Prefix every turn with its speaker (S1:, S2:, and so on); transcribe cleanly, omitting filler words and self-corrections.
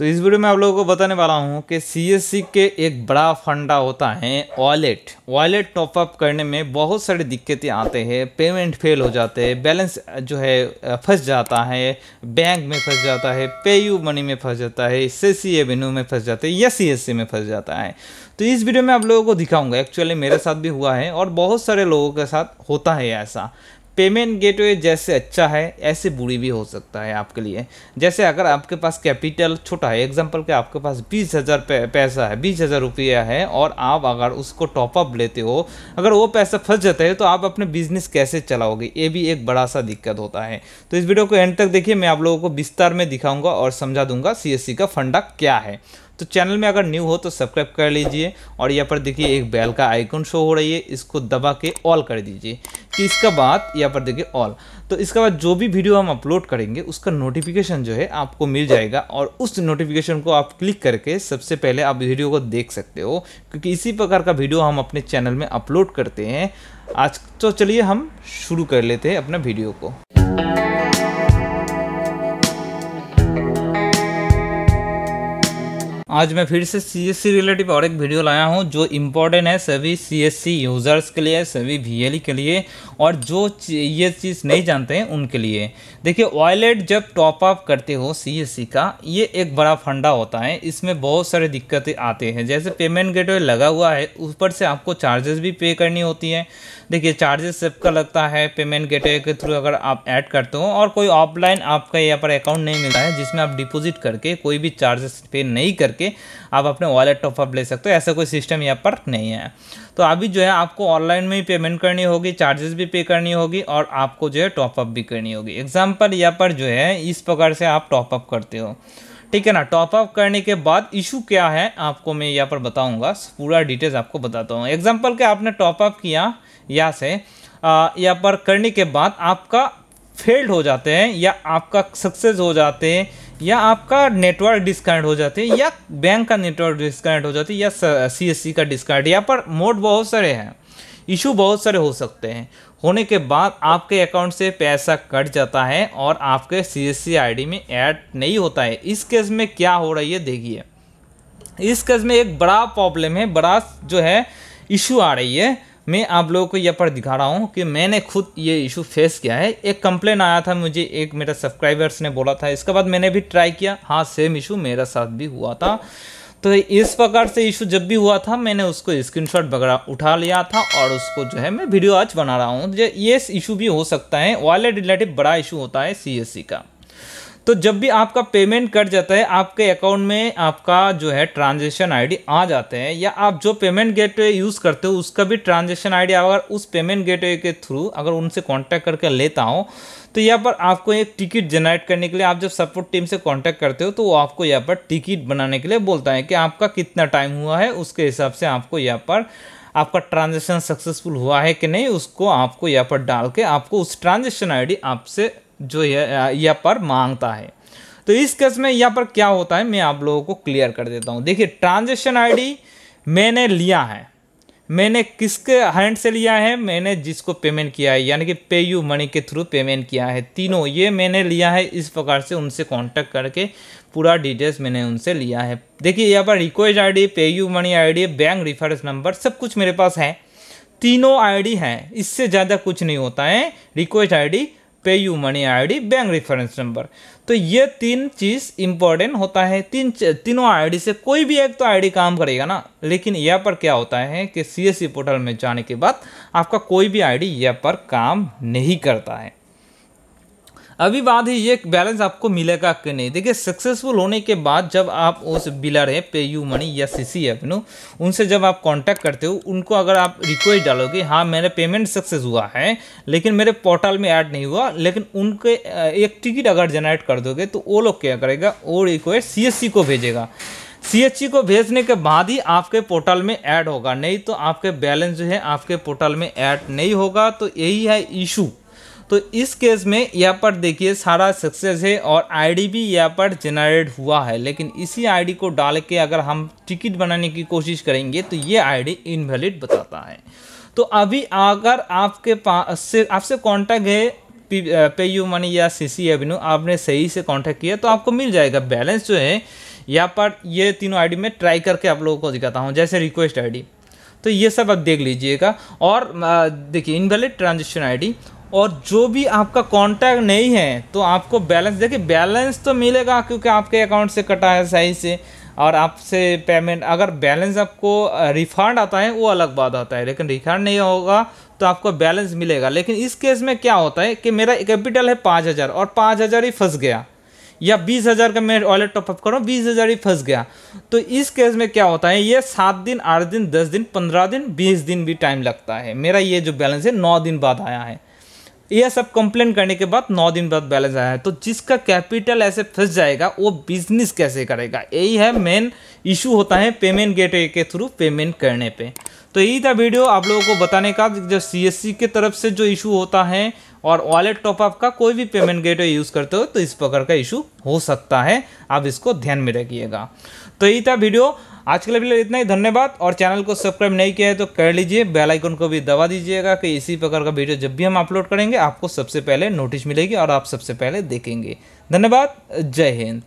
S1: तो इस वीडियो में आप लोगों को बताने वाला हूँ कि सीएससी के एक बड़ा फंडा होता है वॉलेट टॉपअप करने में बहुत सारी दिक्कतें आते हैं। पेमेंट फेल हो जाते हैं, बैलेंस जो है फंस जाता है, बैंक में फंस जाता है, पेयू मनी में फंस जाता है, सीएससी एवेन्यू में फंस जाता है या सीएससी में फंस जाता है। तो इस वीडियो में आप लोगों को दिखाऊंगा, एक्चुअली मेरे साथ भी हुआ है और बहुत सारे लोगों के साथ होता है ऐसा। पेमेंट गेटवे जैसे अच्छा है ऐसे बुरी भी हो सकता है आपके लिए। जैसे अगर आपके पास कैपिटल छोटा है, एग्जांपल के आपके पास 20,000 पैसा है, 20,000 रुपया है और आप अगर उसको टॉपअप लेते हो, अगर वो पैसा फंस जाता है तो आप अपने बिजनेस कैसे चलाओगे, ये भी एक बड़ा सा दिक्कत होता है। तो इस वीडियो को एंड तक देखिए, मैं आप लोगों को विस्तार में दिखाऊंगा और समझा दूंगा सीएससी का फंडा क्या है। तो चैनल में अगर न्यू हो तो सब्सक्राइब कर लीजिए और यहाँ पर देखिए एक बेल का आइकन शो हो रही है, इसको दबा के ऑल कर दीजिए। कि इसका बाद यहाँ पर देखिए ऑल, तो इसके बाद जो भी वीडियो हम अपलोड करेंगे उसका नोटिफिकेशन जो है आपको मिल जाएगा और उस नोटिफिकेशन को आप क्लिक करके सबसे पहले आप वीडियो को देख सकते हो, क्योंकि इसी प्रकार का वीडियो हम अपने चैनल में अपलोड करते हैं। आज तो चलिए हम शुरू कर लेते हैं अपना वीडियो को। आज मैं फिर से सीएससी रिलेटिव और एक वीडियो लाया हूं जो इम्पोर्टेंट है सभी सीएससी यूज़र्स के लिए, सभी वीएलई के लिए और जो ये चीज़ नहीं जानते हैं उनके लिए। देखिए, वॉलेट जब टॉप अप करते हो सीएससी का, ये एक बड़ा फंडा होता है। इसमें बहुत सारे दिक्कतें आते हैं। जैसे पेमेंट गेटवे लगा हुआ है, ऊपर से आपको चार्जेस भी पे करनी होती है। देखिए, चार्जेस सबका लगता है पेमेंट गेटवे के थ्रू अगर आप ऐड करते हो, और कोई ऑफलाइन आपका यहाँ पर अकाउंट नहीं मिलता है जिसमें आप डिपॉजिट करके कोई भी चार्जेस पे नहीं करके आप अपने वॉलेट टॉपअप ले सकते हो। ऐसा कोई सिस्टम यहाँ पर नहीं है। तो अभी जो है आपको ऑनलाइन में ही पेमेंट करनी होगी, चार्जेस भी पे करनी होगी और आपको जो है टॉपअप भी करनी होगी। एग्जाम्पल यहाँ पर जो है इस प्रकार से आप टॉपअप करते हो, ठीक है ना। टॉपअप करने के बाद इशू क्या है आपको मैं यहाँ पर बताऊंगा, पूरा डिटेल्स आपको बताता हूँ। एग्जाम्पल के आपने टॉपअप किया यहाँ से, यहाँ पर करने के बाद आपका फेल्ड हो जाते हैं या आपका सक्सेस हो जाते हैं या आपका नेटवर्क डिस्कनेक्ट हो जाते हैं या बैंक का नेटवर्क डिस्कनेक्ट हो जाते हैं या सीएससी का डिस्कनेक्ट। यहाँ पर मोड बहुत सारे हैं, इशू बहुत सारे हो सकते हैं। होने के बाद आपके अकाउंट से पैसा कट जाता है और आपके सीएससी आईडी में ऐड नहीं होता है। इस केस में क्या हो रही है देखिए, इस केस में एक बड़ा प्रॉब्लम है, बड़ा जो है इशू आ रही है। मैं आप लोगों को यहाँ पर दिखा रहा हूँ कि मैंने खुद ये इशू फेस किया है। एक कंप्लेन आया था मुझे, एक मेरा सब्सक्राइबर्स ने बोला था, इसके बाद मैंने भी ट्राई किया। हाँ, सेम इशू मेरा साथ भी हुआ था। तो इस प्रकार से इशू जब भी हुआ था मैंने उसको स्क्रीनशॉट वगैरह उठा लिया था और उसको जो है मैं वीडियो आज बना रहा हूँ। ये इशू भी हो सकता है, वॉलेट रिलेटिव बड़ा इशू होता है सीएससी का। तो जब भी आपका पेमेंट कट जाता है, आपके अकाउंट में आपका जो है ट्रांजैक्शन आईडी आ जाते हैं, या आप जो पेमेंट गेटवे यूज़ करते हो उसका भी ट्रांजैक्शन आईडी अगर उस पेमेंट गेटवे के थ्रू अगर उनसे कांटेक्ट करके लेता हो, तो यहाँ पर आपको एक टिकट जनरेट करने के लिए आप जब सपोर्ट टीम से कांटेक्ट करते हो तो वो आपको यहाँ पर टिकट बनाने के लिए बोलता है कि आपका कितना टाइम हुआ है, उसके हिसाब से आपको यहाँ पर आपका ट्रांजैक्शन सक्सेसफुल हुआ है कि नहीं, उसको आपको यहाँ पर डाल के आपको उस ट्रांजैक्शन आईडी आपसे जो यहाँ पर मांगता है। तो इस केस में यहाँ पर क्या होता है मैं आप लोगों को क्लियर कर देता हूँ। देखिए, ट्रांजैक्शन आईडी मैंने लिया है, मैंने किसके हैंड से लिया है, मैंने जिसको पेमेंट किया है यानी कि पेयू मनी के थ्रू पेमेंट किया है, तीनों ये मैंने लिया है। इस प्रकार से उनसे कांटेक्ट करके पूरा डिटेल्स मैंने उनसे लिया है। देखिए, यहाँ पर request ID, PayU money ID, bank reference number सब कुछ मेरे पास है, तीनों आईडी है, इससे ज़्यादा कुछ नहीं होता है। Request ID, PayU money ID, bank reference number, तो ये तीन चीज़ इंपॉर्टेंट होता है। तीनों आईडी से कोई भी एक तो आईडी काम करेगा ना। लेकिन यहाँ पर क्या होता है कि सीएससी पोर्टल में जाने के बाद आपका कोई भी आईडी यहाँ पर काम नहीं करता है। अभी बात है ये बैलेंस आपको मिलेगा कि नहीं। देखिए, सक्सेसफुल होने के बाद जब आप उस बिलर है पेयू मनी या सीसी एवेन्यू, उनसे जब आप कांटेक्ट करते हो, उनको अगर आप रिक्वेस्ट डालोगे, हाँ मेरा पेमेंट सक्सेस हुआ है लेकिन मेरे पोर्टल में ऐड नहीं हुआ, लेकिन उनके एक टिकट अगर जनरेट कर दोगे तो वो लोग क्या करेगा, वो रिक्वेस्ट सीएससी को भेजेगा। सीएससी को भेजने के बाद ही आपके पोर्टल में ऐड होगा, नहीं तो आपके बैलेंस जो है आपके पोर्टल में ऐड नहीं होगा। तो यही है इशू। तो इस केस में यहाँ पर देखिए सारा सक्सेस है और आईडी भी यहाँ पर जनरेट हुआ है, लेकिन इसी आईडी को डाल के अगर हम टिकट बनाने की कोशिश करेंगे तो ये आईडी इनवैलिड बताता है। तो अभी अगर आपके पास से आपसे कॉन्टैक्ट है पेयू मनी या सीसी एवेन्यू, आपने सही से कॉन्टैक्ट किया तो आपको मिल जाएगा। बैलेंस जो है यहाँ पर ये तीनों आईडी में ट्राई करके आप लोगों को दिखाता हूँ। जैसे रिक्वेस्ट आईडी, तो ये सब आप देख लीजिएगा। और देखिए इनवैलिड ट्रांजेक्शन आईडी, और जो भी आपका कांटेक्ट नहीं है तो आपको बैलेंस, देखिए बैलेंस तो मिलेगा क्योंकि आपके अकाउंट से कटा है सही से, और आपसे पेमेंट, अगर बैलेंस आपको रिफंड आता है वो अलग बात आता है, लेकिन रिफंड नहीं होगा तो आपको बैलेंस मिलेगा। लेकिन इस केस में क्या होता है कि मेरा कैपिटल है 5,000 और 5,000 ही फंस गया, या 20,000 का मैं वॉलेट टॉपअप करूँ 20,000 ही फंस गया, तो इस केस में क्या होता है, ये 7 दिन 8 दिन 10 दिन 15 दिन 20 दिन भी टाइम लगता है। मेरा ये जो बैलेंस है 9 दिन बाद आया है, ये सब कंप्लेन करने के बाद 9 दिन बाद बैलेंस आया है। तो जिसका कैपिटल ऐसे फंस जाएगा वो बिजनेस कैसे करेगा, यही है मेन इशू होता है पेमेंट गेटवे के थ्रू पेमेंट करने पे। तो यही था वीडियो आप लोगों को बताने का, जो सीएससी की तरफ से जो इशू होता है और वॉलेट टॉपअप का कोई भी पेमेंट गेटवे यूज़ करते हो तो इस प्रकार का इशू हो सकता है, आप इसको ध्यान में रखिएगा। तो यही था वीडियो, आज के लिए इतना ही, धन्यवाद। और चैनल को सब्सक्राइब नहीं किया है तो कर लीजिए, बेल आइकन को भी दबा दीजिएगा कि इसी प्रकार का वीडियो जब भी हम अपलोड करेंगे आपको सबसे पहले नोटिस मिलेगी और आप सबसे पहले देखेंगे। धन्यवाद, जय हिंद।